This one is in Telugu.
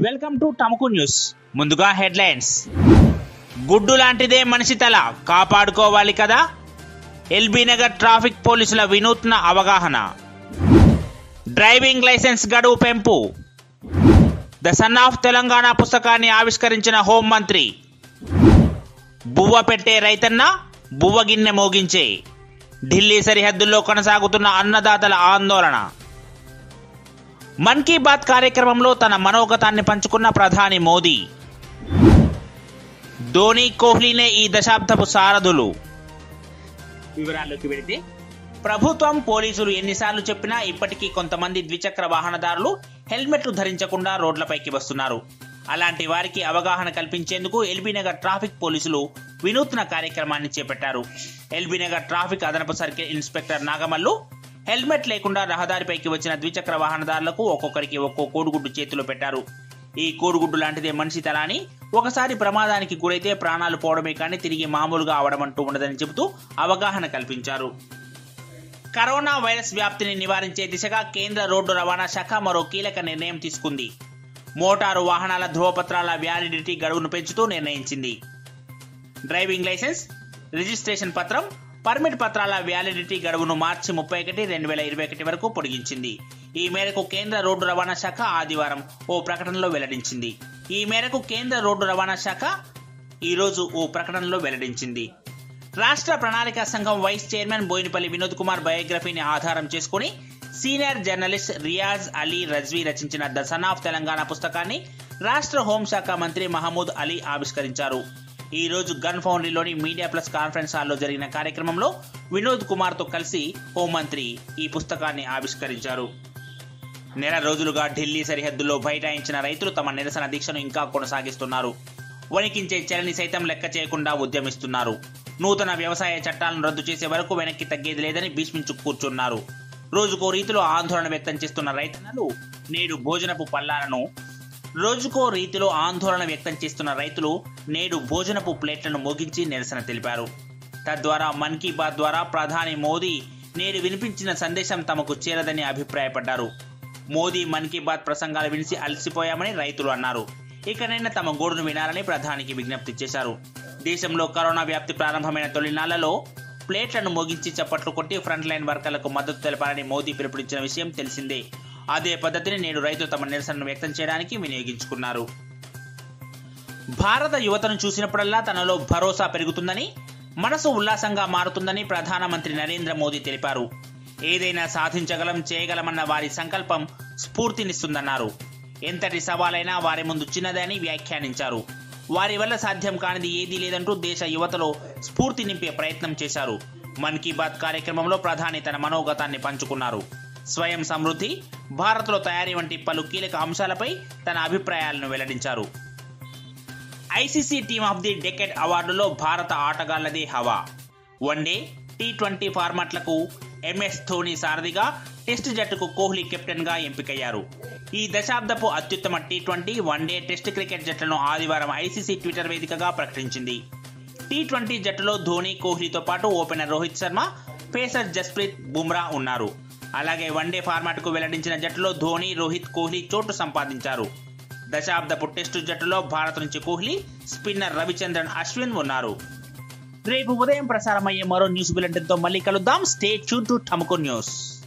వెల్కమ్ టు టమకు న్యూస్. ముందుగా హెడ్లైన్స్. గుడ్డు లాంటిదే మనిషి తల, కాపాడుకోవాలి కదా. ఎల్బీ నగర్ ట్రాఫిక్ పోలీసుల వినూత్న అవగాహన. డ్రైవింగ్ లైసెన్స్ గడువు పెంపు. ద సన్ ఆఫ్ తెలంగాణ పుస్తకాన్ని ఆవిష్కరించిన హోంమంత్రి. బువ్వ పెట్టే రైతన్న బువ్వ గిన్నె మోగించే. ఢిల్లీ సరిహద్దుల్లో కొనసాగుతున్న అన్నదాతల ఆందోళన. మన్ కీ బాత్ కార్యక్రమంలో తన మనోగతాన్ని పంచుకున్న ప్రధాని మోదీ. ధోని, కోహ్లీనే ఈ దశాబ్దపు సారథులు. వివరాల్లోకి వెళితే, ప్రభుత్వం, పోలీసులు ఎన్నిసార్లు చెప్పినా ఇప్పటికీ కొంతమంది ద్విచక్ర వాహనదారులు హెల్మెట్లు ధరించకుండా రోడ్లపైకి వస్తున్నారు. అలాంటి వారికి అవగాహన కల్పించేందుకు ఎల్బీ నగర్ ట్రాఫిక్ పోలీసులు వినూత్న కార్యక్రమాన్ని చేపట్టారు. ఎల్బీ నగర్ ట్రాఫిక్ అదనపు సర్కిల్ ఇన్స్పెక్టర్ నాగమల్లు హెల్మెట్ లేకుండా రహదారిపైకి వచ్చిన ద్విచక్ర వాహనదారులకు ఒక్కొక్కరికి ఒక్కో కోడిగుడ్డు చేతిలో పెట్టారు. ఈ కోడిగుడ్డు లాంటిదే మనిషి తల అని, ఒకసారి ప్రమాదానికి గురైతే ప్రాణాలు పోవడమే కానీ తిరిగి మామూలుగా అవడమంటూ ఉండదని చెబుతూ అవగాహన కల్పించారు. కరోనా వైరస్ వ్యాప్తిని నివారించే దిశగా కేంద్ర రోడ్డు రవాణా శాఖ మరో కీలక నిర్ణయం తీసుకుంది. మోటారు వాహనాల ధృవపత్రాల వ్యాలిడిటీ గడువును పెంచుతూ నిర్ణయించింది. డ్రైవింగ్ లైసెన్స్, రిజిస్ట్రేషన్ పత్రం, పర్మిట్ పత్రాల వ్యాలిడిటీ గడువును మార్చి 31, 2021 వరకు పొడిగించింది. ఈ మేరకు కేంద్ర రోడ్డు రవాణా శాఖ ఆదివారం ఓ ప్రకటనలో వెల్లడించింది. రాష్ట్ర ప్రణాళికా సంఘం వైస్ చైర్మన్ బోయినపల్లి వినోద్ కుమార్ బయోగ్రఫీని ఆధారం చేసుకుని సీనియర్ జర్నలిస్ట్ రియాజ్ అలీ రజ్వీ రచించిన ద సన్ ఆఫ్ తెలంగాణ పుస్తకాన్ని రాష్ట్ర హోంశాఖ మంత్రి మహమూద్ అలీ ఆవిష్కరించారు. ఈ రోజు గన్ ఫౌండరీలోని మీడియా ప్లస్ కాన్ఫరెన్స్ హాల్లో జరిగిన కార్యక్రమంలో వినోద్ కుమార్ తో కలిసి హోంమంత్రి ఈ పుస్తకాన్ని ఆవిష్కరించారు. నెల రోజులుగా ఢిల్లీ సరిహద్దుల్లో బైఠాయించిన రైతులు తమ నిరసన దీక్షను ఇంకా కొనసాగిస్తున్నారు. వణికించే చలిని సైతం లెక్క చేయకుండా ఉద్యమిస్తున్నారు. నూతన వ్యవసాయ చట్టాలను రద్దు చేసే వరకు వెనక్కి తగ్గేది లేదని భీష్మించు కూర్చున్నారు. రోజుకో రీతిలో ఆందోళన వ్యక్తం చేస్తున్న రైతన్నలు నేడు భోజనపు ప్లేట్లను మోగించి నిరసన తెలిపారు. తద్వారా మన్ కీ బాత్ ద్వారా ప్రధాని మోదీ నేడు వినిపించిన సందేశం తమకు చేరదని అభిప్రాయపడ్డారు. మోదీ మన్ కీ బాత్ ప్రసంగాలు వినిసి అలసిపోయామని రైతులు అన్నారు. ఇకనైనా తమ గోడును వినాలని ప్రధానికి విజ్ఞప్తి చేశారు. దేశంలో కరోనా వ్యాప్తి ప్రారంభమైన తొలినాళ్లలో ప్లేట్లను మోగించి చప్పట్లు కొట్టి ఫ్రంట్ లైన్ వర్కర్లకు మద్దతు తెలపాలని మోదీ పిలుపునిచ్చిన విషయం తెలిసిందే. అదే పద్ధతిని నేడు రైతులు తమ నిరసనను వ్యక్తం చేయడానికి వినియోగించుకున్నారు. భారత యువతను చూసినప్పుడల్లా తనలో భరోసా పెరుగుతుందని, మనసు ఉల్లాసంగా మారుతుందని ప్రధానమంత్రి నరేంద్ర మోదీ తెలిపారు. ఏదైనా సాధించగలం, చేయగలమన్న వారి సంకల్పం స్ఫూర్తినిస్తుందన్నారు. ఎంతటి సవాలైనా వారి ముందు చిన్నదే అని వ్యాఖ్యానించారు. వారి వల్ల సాధ్యం కానిది ఏదీ లేదంటూ దేశ యువతలో స్ఫూర్తి నింపే ప్రయత్నం చేశారు. మన్ కీ బాత్ కార్యక్రమంలో ప్రధాని తన మనోగతాన్ని పంచుకున్నారు. స్వయం సమృద్ధి, భారత్లో తయారీ వంటి పలు కీలక అంశాలపై తన అభిప్రాయాలను వెల్లడించారు. ICC team of the decade అవార్డులో భారత ఆటగాళ్లదే హవా. వన్డే, టీ20 ఫార్మాట్లకు ఎంఎస్ ధోని సారథిగా, టెస్ట్ జట్టుకు కోహ్లీ కెప్టెన్ గా ఎంపికయ్యారు. ఈ దశాబ్దపు అత్యుత్తమ టీ20, వన్డే, టెస్ట్ క్రికెట్ జట్లను ఆదివారం ఐసీసీ ట్విట్టర్ వేదికగా ప్రకటించింది. టీ20 జట్టులో ధోని, కోహ్లీతో పాటు ఓపెనర్ రోహిత్ శర్మ, పేసర్ జస్ప్రీత్ బుమ్రా ఉన్నారు. అలాగే వన్డే ఫార్మాట్ కు వెల్లడించిన జట్టులో ధోని, రోహిత్, కోహ్లీ చోటు సంపాదించారు. దశాబ్దపు టెస్టు జట్టులో భారత్ నుంచి కోహ్లీ, స్పిన్నర్ రవిచంద్రన్ అశ్విన్ ఉన్నారు. రేపు ఉదయం ప్రసారమయ్యే మరో న్యూస్ బులెటిన్ తో మళ్ళీ కలుద్దాం. స్టే ట్యూన్ టు టమకు న్యూస్.